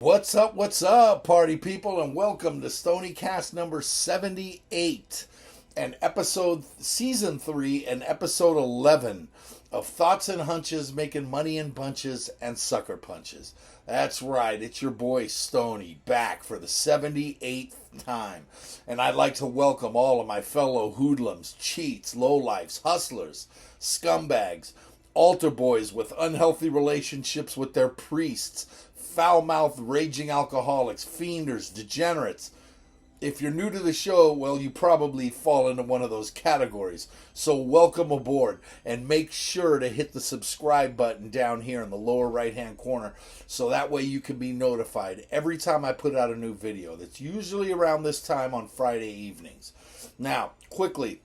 What's up, party people, and welcome to Stoniecast number 78 and season 3 and episode 11 of Thoughts and Hunches, making money in bunches and sucker punches. That's right, it's your boy Stony back for the 78th time. And I'd like to welcome all of my fellow hoodlums, cheats, lowlifes, hustlers, scumbags, altar boys with unhealthy relationships with their priests, foul-mouthed, raging alcoholics, fienders, degenerates. If you're new to the show, well, you probably fall into one of those categories. So welcome aboard, and make sure to hit the subscribe button down here in the lower right-hand corner, so that way you can be notified every time I put out a new video. That's usually around this time on Friday evenings. Now, quickly,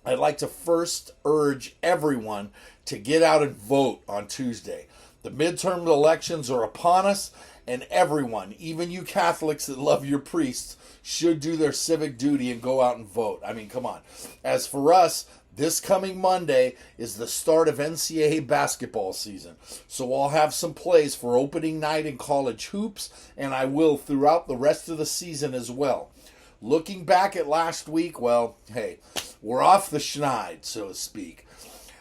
I'd like to first urge everyone to get out and vote on Tuesday. The midterm elections are upon us, and everyone, even you Catholics that love your priests, should do their civic duty and go out and vote. I mean, come on. As for us, this coming Monday is the start of NCAA basketball season. So I'll have some plays for opening night in college hoops, and I will throughout the rest of the season as well. Looking back at last week, well, hey, we're off the schneid, so to speak.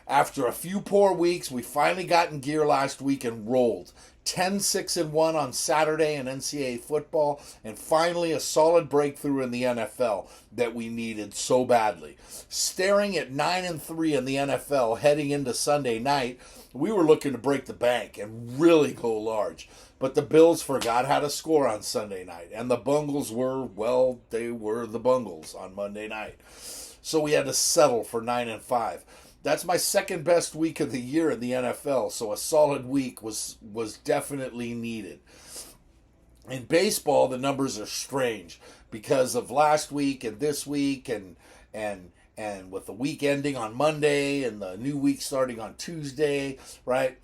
After a few poor weeks, we finally got in gear last week and rolled. 10-6-1 on Saturday in NCAA football, and finally a solid breakthrough in the NFL that we needed so badly. Staring at 9-3 in the NFL heading into Sunday night, we were looking to break the bank and really go large. But the Bills forgot how to score on Sunday night, and the Bungles they were the Bungles on Monday night. So we had to settle for 9-5. That's my second best week of the year in the NFL, so a solid week was definitely needed. In baseball, the numbers are strange because of last week and this week, and with the week ending on Monday and the new week starting on Tuesday, right?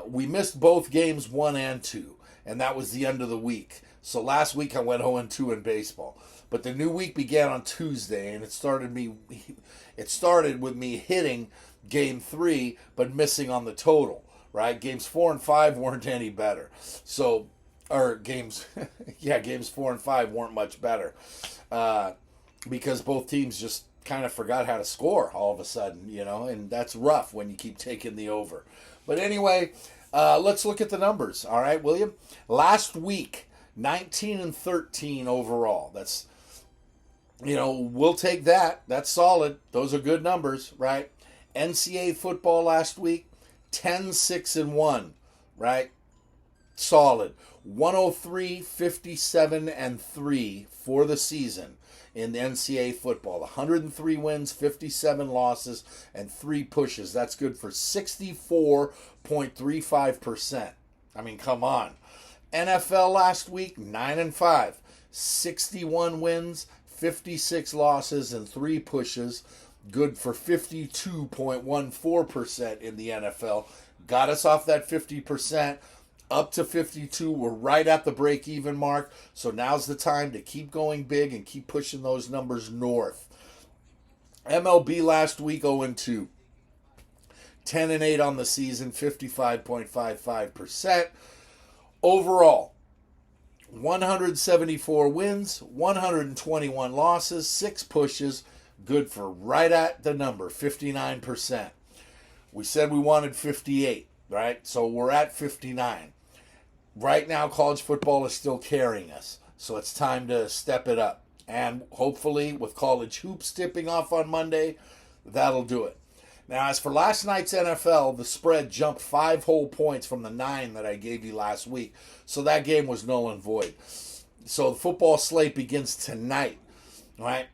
We missed both games 1 and 2, and that was the end of the week. So last week I went 0-2 in baseball. But the new week began on Tuesday, and it started with me hitting game 3, but missing on the total, right? Games 4 and 5 weren't any better. Games 4 and 5 weren't much better. Because both teams just kind of forgot how to score all of a sudden, and that's rough when you keep taking the over. But anyway, let's look at the numbers, all right, William? Last week, 19-13 overall. That's, we'll take that. That's solid. Those are good numbers, right? NCAA football last week, 10-6-1, right? Solid. 103, 57, and 3 for the season in the NCAA football. 103 wins, 57 losses, and 3 pushes. That's good for 64.35%. I mean, come on. NFL last week, 9-5. 61 wins, 56 losses, and 3 pushes. Good for 52.14% in the NFL. Got us off that 50%. Up to 52. We're right at the break-even mark. So now's the time to keep going big and keep pushing those numbers north. MLB last week, 0-2. 10-8 on the season, 55.55%. Overall, 174 wins, 121 losses, 6 pushes, good for right at the number, 59%. We said we wanted 58, right? So we're at 59. Right now, college football is still carrying us, so it's time to step it up. And hopefully, with college hoops tipping off on Monday, that'll do it. Now, as for last night's NFL, the spread jumped 5 whole points from the 9 that I gave you last week. So that game was null and void. So the football slate begins tonight, right?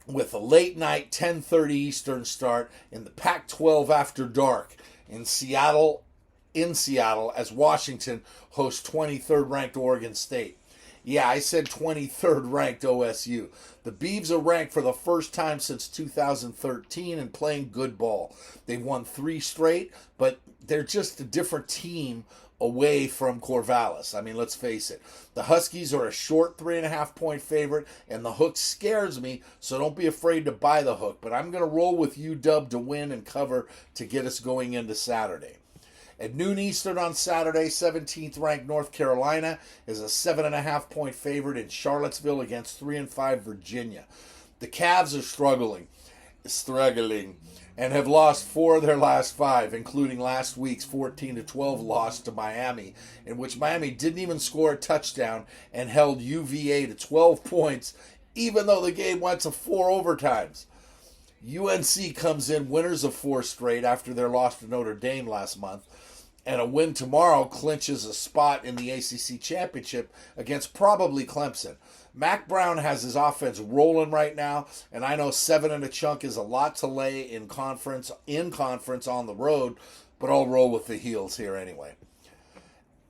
With a late night 10:30 Eastern start in the Pac-12 after dark in Seattle, as Washington hosts 23rd ranked Oregon State. Yeah, I said 23rd ranked OSU. The Beavs are ranked for the first time since 2013 and playing good ball. They've won 3 straight, but they're just a different team away from Corvallis. I mean, let's face it. The Huskies are a short 3.5-point favorite, and the hook scares me, so don't be afraid to buy the hook. But I'm going to roll with UW to win and cover to get us going into Saturday. At noon Eastern on Saturday, 17th ranked North Carolina is a 7.5-point favorite in Charlottesville against 3-5 Virginia. The Cavs are struggling, and have lost 4 of their last 5, including last week's 14-12 loss to Miami, in which Miami didn't even score a touchdown and held UVA to 12 points, even though the game went to 4 overtimes. UNC comes in winners of 4 straight after their loss to Notre Dame last month, and a win tomorrow clinches a spot in the ACC Championship against probably Clemson. Mac Brown has his offense rolling right now, and I know 7 and a chunk is a lot to lay in conference on the road, but I'll roll with the heels here anyway.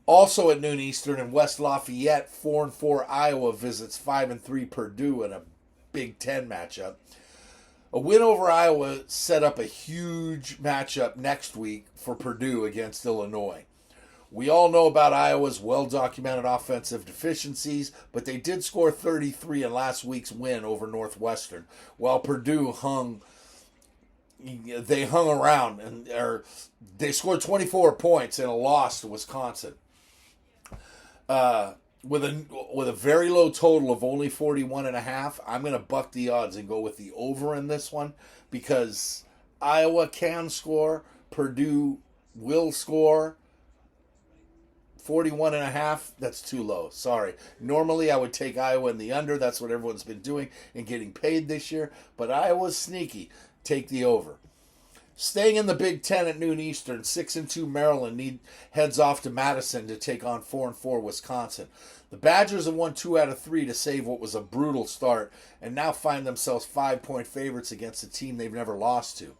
Also at noon Eastern in West Lafayette, 4-4 Iowa visits 5-3 Purdue in a Big Ten matchup. A win over Iowa set up a huge matchup next week for Purdue against Illinois. We all know about Iowa's well-documented offensive deficiencies, but they did score 33 in last week's win over Northwestern, while Purdue hung around, and they scored 24 points in a loss to Wisconsin. With a very low total of only 41.5, I'm going to buck the odds and go with the over in this one, because Iowa can score, Purdue will score. 41.5, that's too low. Sorry. Normally I would take Iowa in the under. That's what everyone's been doing and getting paid this year. But Iowa's sneaky. Take the over. Staying in the Big Ten at noon Eastern, 6-2 Maryland heads off to Madison to take on 4-4 Wisconsin. The Badgers have won 2 out of 3 to save what was a brutal start, and now find themselves 5-point favorites against a team they've never lost to.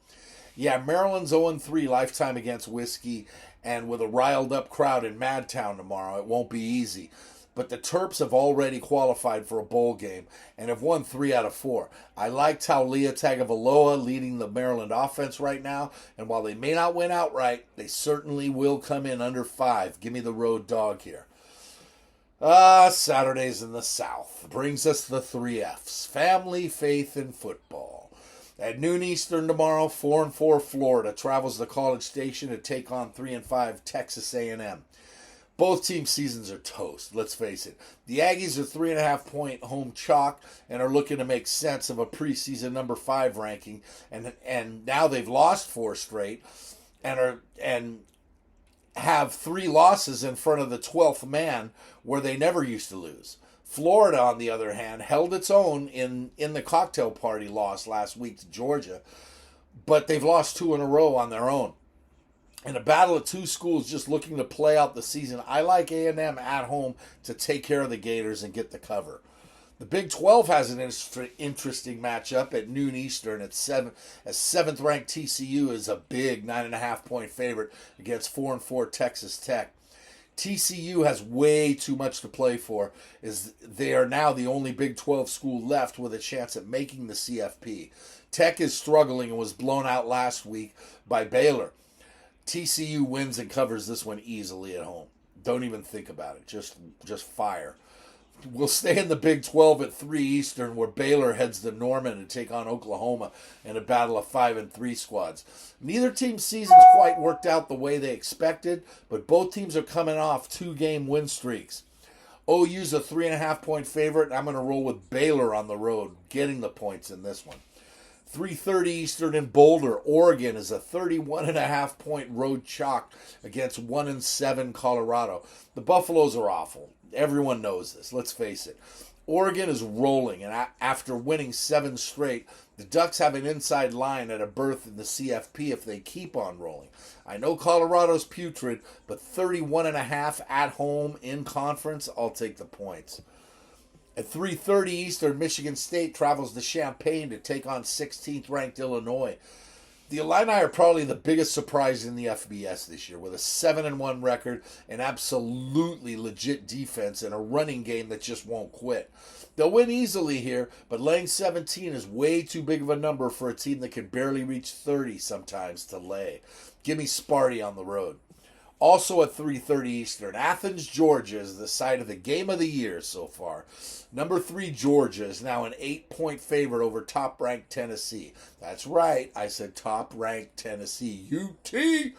Yeah, Maryland's 0-3 lifetime against Whiskey, and with a riled-up crowd in Madtown tomorrow, it won't be easy. But the Terps have already qualified for a bowl game and have won 3 out of 4. I liked how Leah Tagovailoa leading the Maryland offense right now, and while they may not win outright, they certainly will come in under 5. Give me the road dog here. Saturdays in the South brings us the 3 Fs: family, faith, and football. At noon Eastern tomorrow, 4-4 Florida travels to College Station to take on 3-5 Texas A&M. Both team seasons are toast, let's face it. The Aggies are 3.5-point home chalk and are looking to make sense of a preseason number 5 ranking, and now they've lost 4 straight and have 3 losses in front of the 12th man where they never used to lose. Florida, on the other hand, held its own in the cocktail party loss last week to Georgia, but they've lost 2 in a row on their own. In a battle of 2 schools just looking to play out the season, I like A&M at home to take care of the Gators and get the cover. The Big 12 has an interesting matchup at noon Eastern at 7, as 7th-ranked TCU is a big 9.5-point favorite against 4-4 Texas Tech. TCU has way too much to play for, as they are now the only Big 12 school left with a chance at making the CFP. Tech is struggling and was blown out last week by Baylor. TCU wins and covers this one easily at home. Don't even think about it. Just fire. We'll stay in the Big 12 at 3 Eastern, where Baylor heads to Norman to take on Oklahoma in a battle of 5-3 squads. Neither team's season's quite worked out the way they expected, but both teams are coming off 2-game win streaks. OU's a 3.5-point favorite, and I'm going to roll with Baylor on the road, getting the points in this one. 3:30 Eastern in Boulder, Oregon is a 31.5-point road chalk against 1-7 Colorado. The Buffaloes are awful. Everyone knows this. Let's face it. Oregon is rolling, and after winning 7 straight, the Ducks have an inside line at a berth in the CFP if they keep on rolling. I know Colorado's putrid, but 31.5 at home in conference, I'll take the points. At 3:30 Eastern, Michigan State travels to Champaign to take on 16th-ranked Illinois. The Illini are probably the biggest surprise in the FBS this year, with a 7-1 record, an absolutely legit defense, and a running game that just won't quit. They'll win easily here, but laying 17 is way too big of a number for a team that can barely reach 30 sometimes to lay. Give me Sparty on the road. Also at 3:30 Eastern, Athens, Georgia is the site of the game of the year so far. Number 3 Georgia is now an 8-point favorite over top-ranked Tennessee. That's right, I said top-ranked Tennessee. UT!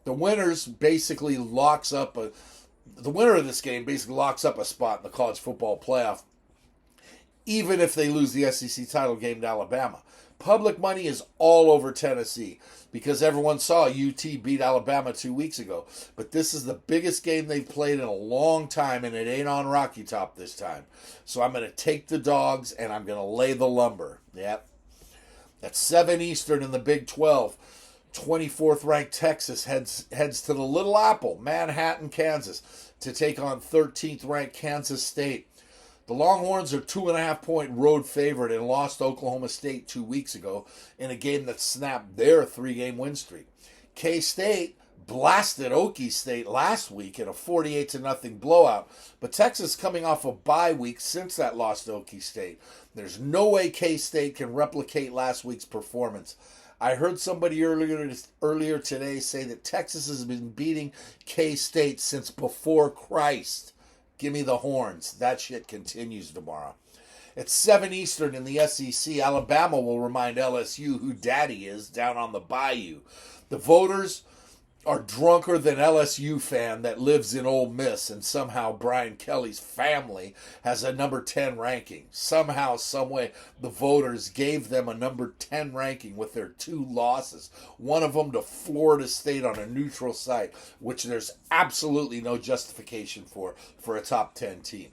The winners basically locks up the winner of this game basically locks up a spot in the college football playoff, even if they lose the SEC title game to Alabama. Public money is all over Tennessee because everyone saw UT beat Alabama 2 weeks ago. But this is the biggest game they've played in a long time, and it ain't on Rocky Top this time. So I'm going to take the dogs, and I'm going to lay the lumber. Yep. At 7 Eastern in the Big 12, 24th ranked Texas heads to the Little Apple, Manhattan, Kansas, to take on 13th ranked Kansas State. The Longhorns are 2.5-point road favorite and lost to Oklahoma State 2 weeks ago in a game that snapped their 3-game win streak. K-State blasted Okie State last week in a 48-0 blowout, but Texas coming off a bye week since that loss to Okie State. There's no way K-State can replicate last week's performance. I heard somebody earlier today say that Texas has been beating K-State since before Christ. Give me the horns. That shit continues tomorrow. At 7 Eastern in the SEC, Alabama will remind LSU who daddy is down on the bayou. The voters are drunker than LSU fan that lives in Ole Miss, and somehow Brian Kelly's family has a number 10 ranking. Somehow, someway, the voters gave them a number 10 ranking with their 2 losses. One of them to Florida State on a neutral site, which there's absolutely no justification for a top 10 team.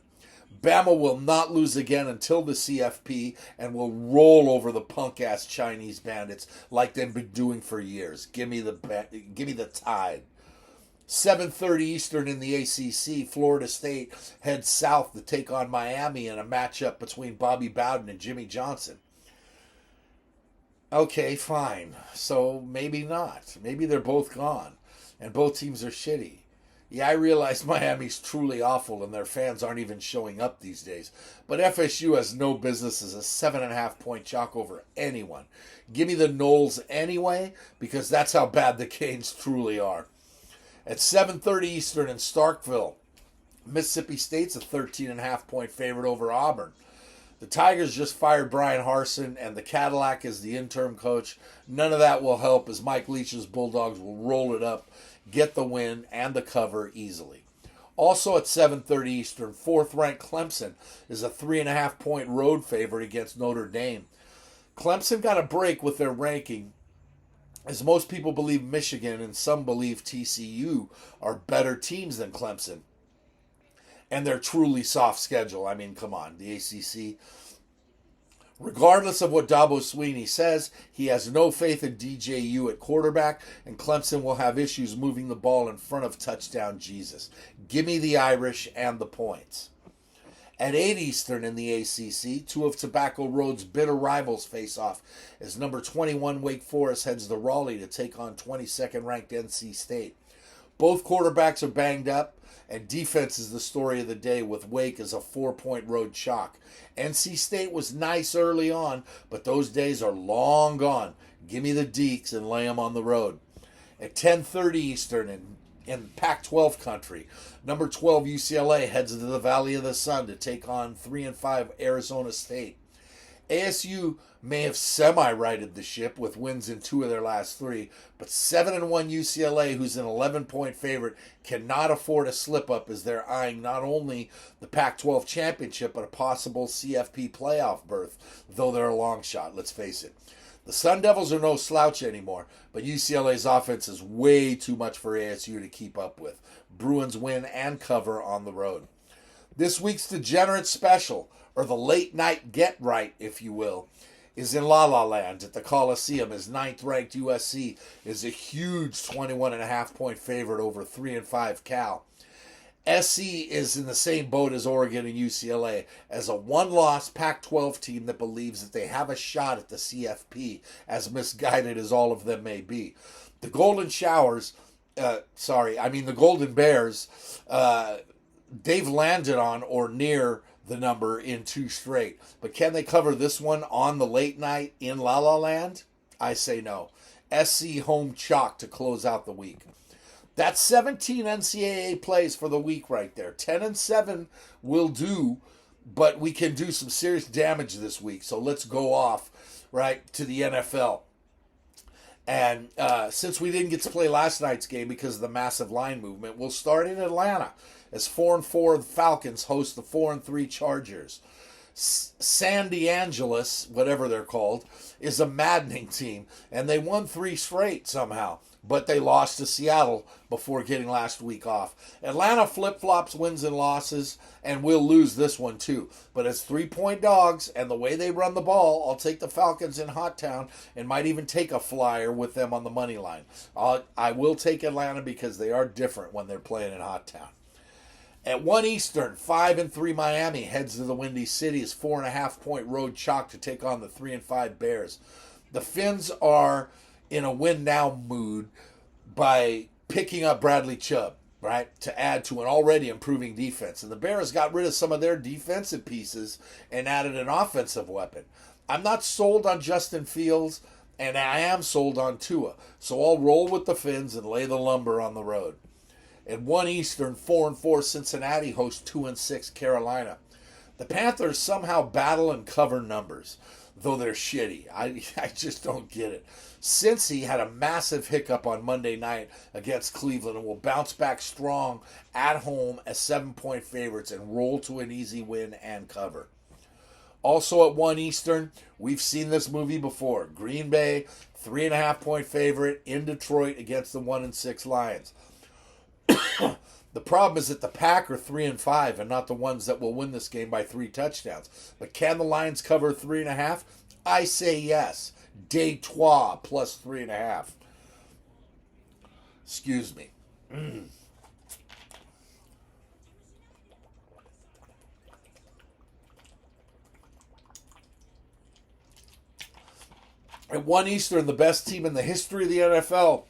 Bama will not lose again until the CFP and will roll over the punk-ass Chinese bandits like they've been doing for years. Give me the Tide. 7:30 Eastern in the ACC, Florida State heads south to take on Miami in a matchup between Bobby Bowden and Jimmy Johnson. Okay, fine. So maybe not. Maybe they're both gone and both teams are shitty. Yeah, I realize Miami's truly awful and their fans aren't even showing up these days. But FSU has no business as a 7.5-point chalk over anyone. Give me the Noles anyway, because that's how bad the Canes truly are. At 7:30 Eastern in Starkville, Mississippi State's a 13.5-point favorite over Auburn. The Tigers just fired Brian Harsin, and the Cadillac is the interim coach. None of that will help as Mike Leach's Bulldogs will roll it up, get the win and the cover easily. Also at 7:30 Eastern, 4th-ranked Clemson is a 3.5-point road favorite against Notre Dame. Clemson got a break with their ranking, as most people believe Michigan and some believe TCU are better teams than Clemson. And their truly soft schedule. I mean, come on, the ACC. Regardless of what Dabo Swinney says, he has no faith in DJU at quarterback, and Clemson will have issues moving the ball in front of touchdown Jesus. Give me the Irish and the points. At 8 Eastern in the ACC, 2 of Tobacco Road's bitter rivals face off as number 21 Wake Forest heads to Raleigh to take on 22nd-ranked NC State. Both quarterbacks are banged up, and defense is the story of the day with Wake as a 4-point road chalk. NC State was nice early on, but those days are long gone. Give me the Deeks and lay them on the road. At 10:30 Eastern in Pac-12 country, number 12 UCLA heads to the Valley of the Sun to take on 3-5 Arizona State. ASU may have semi-righted the ship with wins in 2 of their last 3, but 7-1 UCLA, who's an 11-point favorite, cannot afford a slip-up as they're eyeing not only the Pac-12 championship, but a possible CFP playoff berth, though they're a long shot, let's face it. The Sun Devils are no slouch anymore, but UCLA's offense is way too much for ASU to keep up with. Bruins win and cover on the road. This week's Degenerate Special, or the late night get right, if you will, is in La La Land at the Coliseum as 9th-ranked USC is a huge 21.5-point favorite over 3-5 Cal. SC is in the same boat as Oregon and UCLA as a one-loss Pac-12 team that believes that they have a shot at the CFP, as misguided as all of them may be. The Golden Bears, they've landed on or near the number in 2 straight. But can they cover this one on the late night in La La Land? I say no. SC home chalk to close out the week. That's 17 NCAA plays for the week right there. 10-7 will do, but we can do some serious damage this week. So let's go off right to the NFL. And since we didn't get to play last night's game because of the massive line movement, we'll start in Atlanta as 4-4 Falcons host the 4-3 Chargers. San DeAngelis, whatever they're called, is a maddening team, and they won 3 straight somehow, but they lost to Seattle before getting last week off. Atlanta flip-flops wins and losses, and we'll lose this one too. But as 3-point dogs, and the way they run the ball, I'll take the Falcons in Hot Town and might even take a flyer with them on the money line. I will take Atlanta because they are different when they're playing in Hot Town. At 1 Eastern, 5-3 Miami heads to the Windy City as 4.5-point road chalk to take on the 3-5 Bears. The Finns are in a win-now mood by picking up Bradley Chubb, right, to add to an already improving defense. And the Bears got rid of some of their defensive pieces and added an offensive weapon. I'm not sold on Justin Fields, and I am sold on Tua. So I'll roll with the Finns and lay the lumber on the road. At 1 Eastern, 4-4 Cincinnati hosts 2-6 Carolina. The Panthers somehow battle and cover numbers, though they're shitty. I just don't get it. Cincy had a massive hiccup on Monday night against Cleveland and will bounce back strong at home as 7-point favorites and roll to an easy win and cover. Also at 1 Eastern, we've seen this movie before. Green Bay, 3.5-point favorite in Detroit against the 1-6 Lions. The problem is that the Pack are 3-5 and not the ones that will win this game by 3 touchdowns. But can the Lions cover 3.5? I say yes. De trois plus 3.5. Excuse me. At 1 Eastern, the best team in the history of the NFL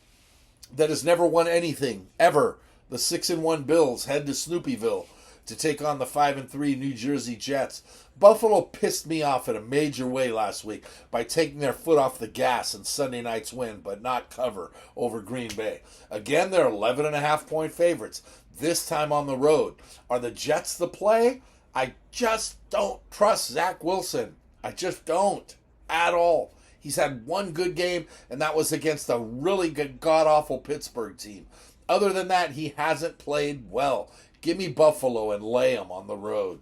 that has never won anything, ever. The 6-1 Bills head to Snoopyville to take on the 5-3 New Jersey Jets. Buffalo pissed me off in a major way last week by taking their foot off the gas in Sunday night's win, but not cover over Green Bay. Again, they're 11.5-point favorites, this time on the road. Are the Jets the play? I just don't trust Zach Wilson. I just don't at all. He's had one good game, and that was against a really good, god-awful Pittsburgh team. Other than that, he hasn't played well. Give me Buffalo and lay them on the road.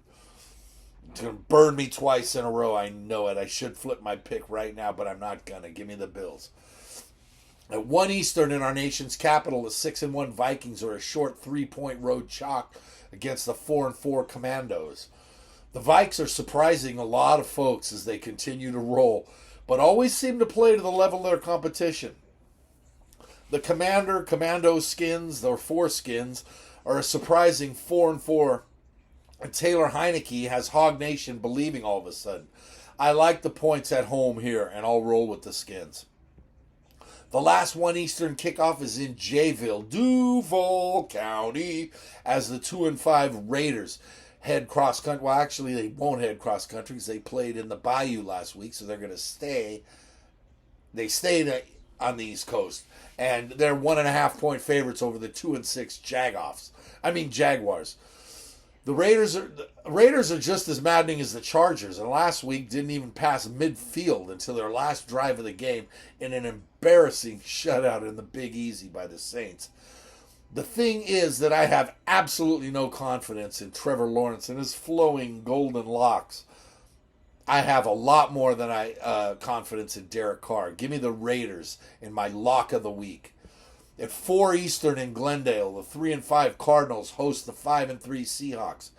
It's going to burn me twice in a row. I know it. I should flip my pick right now, but I'm not going to. Give me the Bills. At 1 Eastern in our nation's capital, the 6-1 Vikings are a short 3-point road chalk against the 4-4 Commandos. The Vikes are surprising a lot of folks as they continue to roll, but always seem to play to the level of their competition. The Commando skins, or foreskins, are a surprising 4-4. And Taylor Heineke has Hog Nation believing all of a sudden. I like the points at home here, and I'll roll with the skins. The last 1 Eastern kickoff is in Jayville, Duval County, as the 2-5 Raiders head cross country. Well, actually, they won't head cross country because they played in the Bayou last week, so they're going to stay. They stayed on the East Coast, and they're 1.5-point favorites over the 2-6 Jaguars. The Raiders are just as maddening as the Chargers, and last week didn't even pass midfield until their last drive of the game in an embarrassing shutout in the Big Easy by the Saints. The thing is that I have absolutely no confidence in Trevor Lawrence and his flowing golden locks. I have a lot more than confidence in Derek Carr. Give me the Raiders in my lock of the week. At 4 Eastern in Glendale, the 3-5 Cardinals host the 5-3 Seahawks.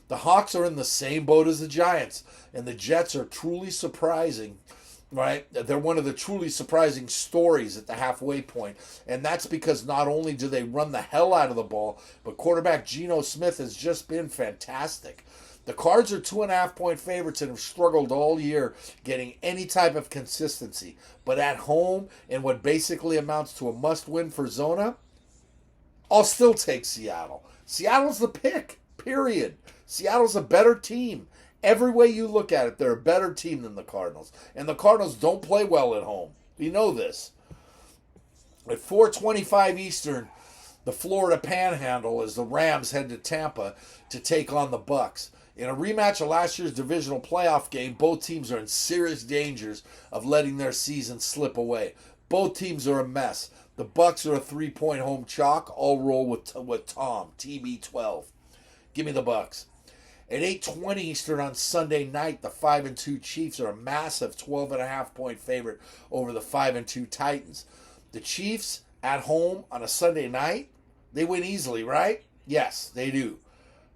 The Hawks are in the same boat as the Giants, and the Jets are truly surprising, right? They're one of the truly surprising stories at the halfway point, and that's because not only do they run the hell out of the ball, but quarterback Geno Smith has just been fantastic. The Cards are 2.5-point favorites and have struggled all year getting any type of consistency. But at home, in what basically amounts to a must-win for Zona, I'll still take Seattle. Seattle's the pick, period. Seattle's a better team. Every way you look at it, they're a better team than the Cardinals. And the Cardinals don't play well at home. We know this. At 4:25 Eastern, the Florida Panhandle as the Rams head to Tampa to take on the Bucks. In a rematch of last year's divisional playoff game, both teams are in serious dangers of letting their season slip away. Both teams are a mess. The Bucks are a 3-point home chalk. I'll roll with Tom, TB12. Give me the Bucks. At 8:20 Eastern on Sunday night, the 5-2 Chiefs are a massive 12.5-point favorite over the 5-2 Titans. The Chiefs at home on a Sunday night, they win easily, right? Yes, they do.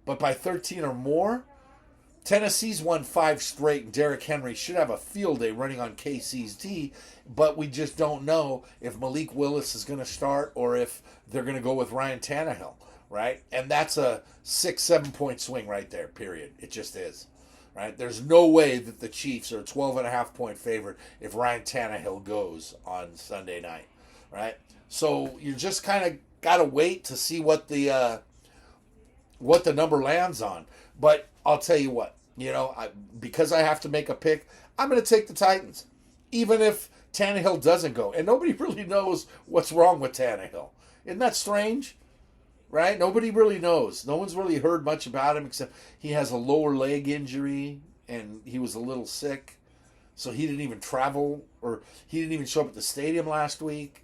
But by 13 or more, Tennessee's won 5 straight, and Derrick Henry should have a field day running on KC's D, but we just don't know if Malik Willis is going to start or if they're going to go with Ryan Tannehill, right? And that's a 6-7 point swing right there, period. It just is, right? There's no way that the Chiefs are a 12.5 point favorite if Ryan Tannehill goes on Sunday night, right? So you just kind of got to wait to see what the number lands on. But I'll tell you what, because I have to make a pick, I'm going to take the Titans, even if Tannehill doesn't go. And nobody really knows what's wrong with Tannehill. Isn't that strange? Right? Nobody really knows. No one's really heard much about him except he has a lower leg injury and he was a little sick. So he didn't even travel, or he didn't even show up at the stadium last week.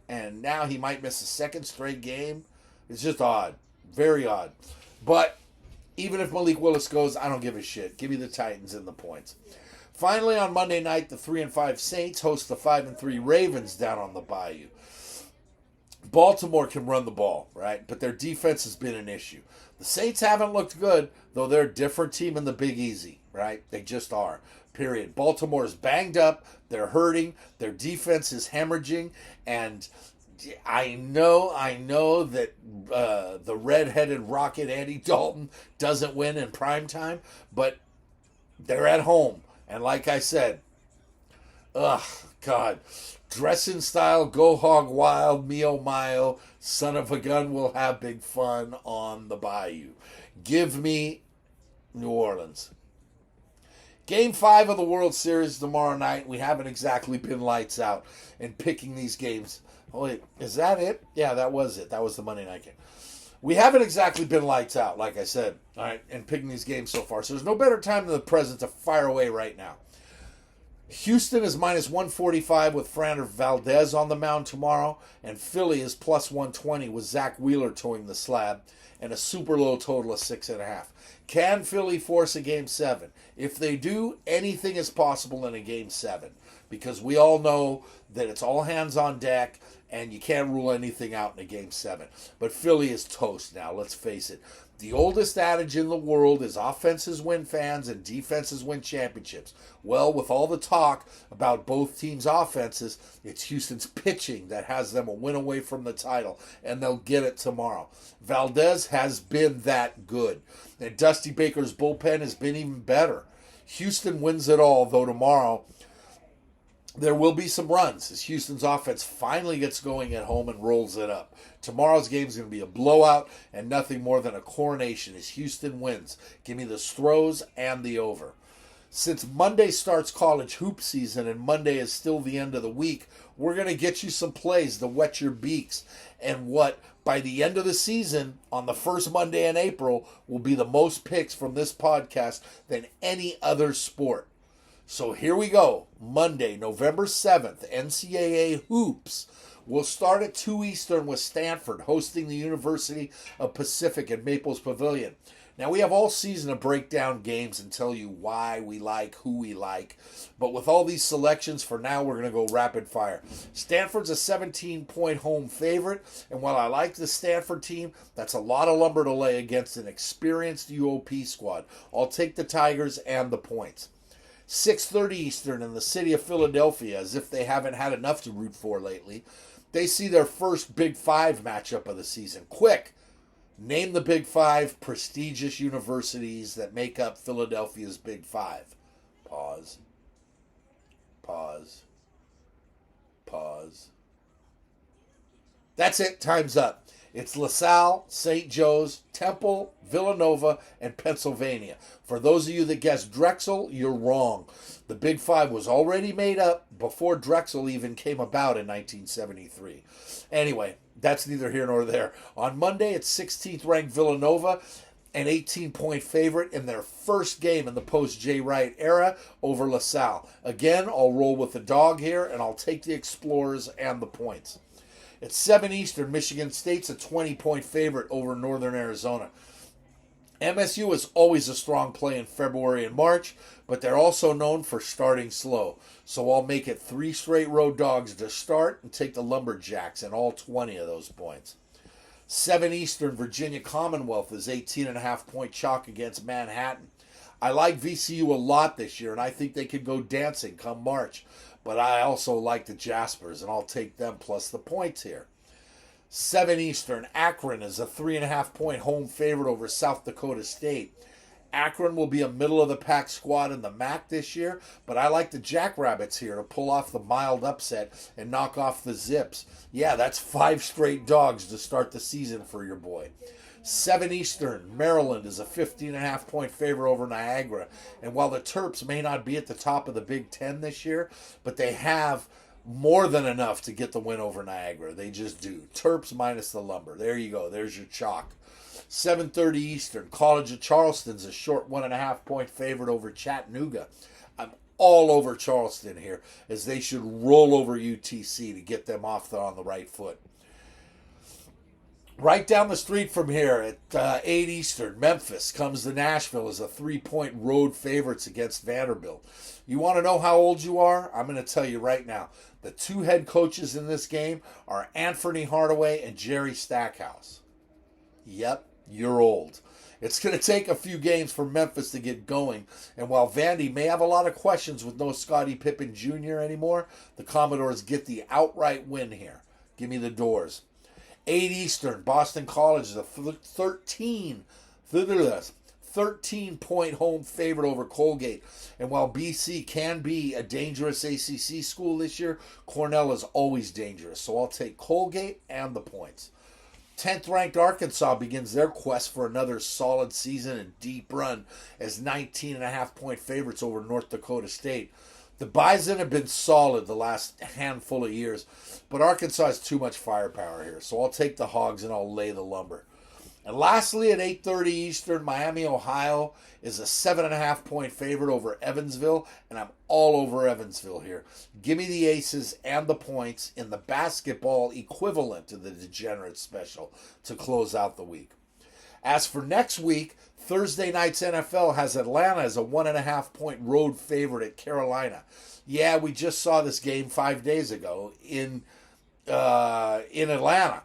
And now he might miss a second straight game. It's just odd. Very odd. But even if Malik Willis goes, I don't give a shit. Give me the Titans and the points. Finally, on Monday night, the 3-5 Saints host the 5-3 Ravens down on the Bayou. Baltimore can run the ball, right? But their defense has been an issue. The Saints haven't looked good, though they're a different team in the Big Easy, right? They just are, period. Baltimore is banged up. They're hurting. Their defense is hemorrhaging. And I know that the red-headed rocket Andy Dalton doesn't win in primetime, but they're at home. And like I said, God, dress in style, go hog wild, me oh my oh, son of a gun will have big fun on the Bayou. Give me New Orleans. Game 5 of the World Series tomorrow night. We haven't exactly been lights out in picking these games. Oh, wait, is that it? Yeah, that was it. That was the Monday night game. We haven't exactly been lights out, like I said, all right, in picking these games so far. So there's no better time than the present to fire away right now. Houston is minus 145 with Fernando Valdez on the mound tomorrow, and Philly is plus 120 with Zach Wheeler towing the slab, and a super low total of 6.5. Can Philly force a Game 7? If they do, anything is possible in a Game 7, because we all know that it's all hands on deck, and you can't rule anything out in a Game 7. But Philly is toast now, let's face it. The oldest adage in the world is offenses win fans and defenses win championships. Well, with all the talk about both teams' offenses, it's Houston's pitching that has them a win away from the title, and they'll get it tomorrow. Valdez has been that good, and Dusty Baker's bullpen has been even better. Houston wins it all, though tomorrow there will be some runs as Houston's offense finally gets going at home and rolls it up. Tomorrow's game is going to be a blowout and nothing more than a coronation as Houston wins. Give me the Stros and the over. Since Monday starts college hoop season and Monday is still the end of the week, we're going to get you some plays to wet your beaks. And what, by the end of the season, on the first Monday in April, will be the most picks from this podcast than any other sport. So here we go. Monday, November 7th, NCAA Hoops will start at 2 Eastern with Stanford hosting the University of Pacific at Maples Pavilion. Now, we have all season to break down games and tell you why we like, who we like. But with all these selections, for now, we're going to go rapid fire. Stanford's a 17-point home favorite. And while I like the Stanford team, that's a lot of lumber to lay against an experienced UOP squad. I'll take the Tigers and the points. 6:30 Eastern in the city of Philadelphia, as if they haven't had enough to root for lately. They see their first Big Five matchup of the season. Quick, name the Big Five prestigious universities that make up Philadelphia's Big Five. Pause. Pause. Pause. That's it. Time's up. It's LaSalle, St. Joe's, Temple, Villanova, and Pennsylvania. For those of you that guessed Drexel, you're wrong. The Big Five was already made up before Drexel even came about in 1973. Anyway, that's neither here nor there. On Monday, it's 16th ranked Villanova an 18-point favorite in their first game in the post-Jay Wright era over LaSalle. Again, I'll roll with the dog here, and I'll take the Explorers and the points. At 7 Eastern, Michigan State's a 20-point favorite over Northern Arizona. MSU is always a strong play in February and March, but they're also known for starting slow. So I'll make it 3 straight road dogs to start and take the Lumberjacks and all 20 of those points. 7 Eastern, Virginia Commonwealth is 18.5-point chalk against Manhattan. I like VCU a lot this year, and I think they could go dancing come March. But I also like the Jaspers, and I'll take them plus the points here. 7 Eastern, Akron is a 3.5-point home favorite over South Dakota State. Akron will be a middle-of-the-pack squad in the MAC this year, but I like the Jackrabbits here to pull off the mild upset and knock off the Zips. Yeah, that's 5 straight dogs to start the season for your boy. 7 Eastern, Maryland is a 15.5-point favorite over Niagara. And while the Terps may not be at the top of the Big Ten this year, but they have more than enough to get the win over Niagara. They just do. Terps minus the Lumber. There you go. There's your chalk. 7:30 Eastern, College of Charleston's a short 1.5-point favorite over Chattanooga. I'm all over Charleston here, as they should roll over UTC to get them off on the right foot. Right down the street from here at 8 Eastern, Memphis comes to Nashville as a 3-point road favorites against Vanderbilt. You want to know how old you are? I'm going to tell you right now. The 2 head coaches in this game are Anthony Hardaway and Jerry Stackhouse. Yep, you're old. It's going to take a few games for Memphis to get going. And while Vandy may have a lot of questions with no Scottie Pippen Jr. anymore, the Commodores get the outright win here. Give me the Doors. 8 Eastern, Boston College is a 13-point home favorite over Colgate. And while BC can be a dangerous ACC school this year, Cornell is always dangerous. So I'll take Colgate and the points. 10th ranked Arkansas begins their quest for another solid season and deep run as 19.5-point favorites over North Dakota State. The Bison have been solid the last handful of years, but Arkansas has too much firepower here, so I'll take the Hogs and I'll lay the Lumber. And lastly, at 8:30 Eastern, Miami, Ohio is a 7.5-point favorite over Evansville, and I'm all over Evansville here. Give me the Aces and the points in the basketball equivalent to the Degenerate Special to close out the week. As for next week, Thursday night's NFL has Atlanta as a 1.5-point road favorite at Carolina. Yeah, we just saw this game 5 days ago in Atlanta,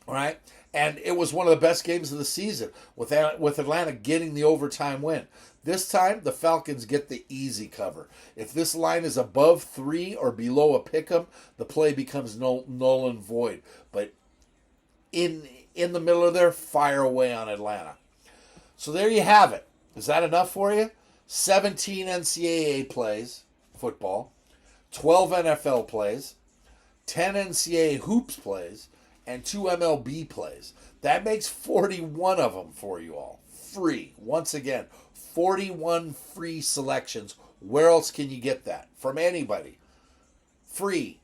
right? And it was one of the best games of the season with Atlanta getting the overtime win. This time, the Falcons get the easy cover. If this line is above 3 or below a pick'em, the play becomes null and void. But in the middle of there, fire away on Atlanta. So there you have it. Is that enough for you? 17 NCAA plays, football, 12 NFL plays, 10 NCAA hoops plays, and 2 MLB plays. That makes 41 of them for you all. Free. Once again, 41 free selections. Where else can you get that? From anybody. Free.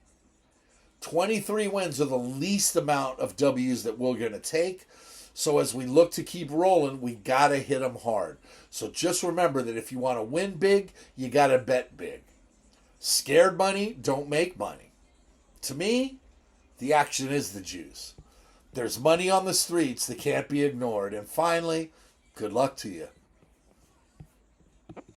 23 wins are the least amount of W's that we're going to take. So as we look to keep rolling, we got to hit them hard. So just remember that if you want to win big, you got to bet big. Scared money don't make money. To me, the action is the juice. There's money on the streets that can't be ignored. And finally, good luck to you.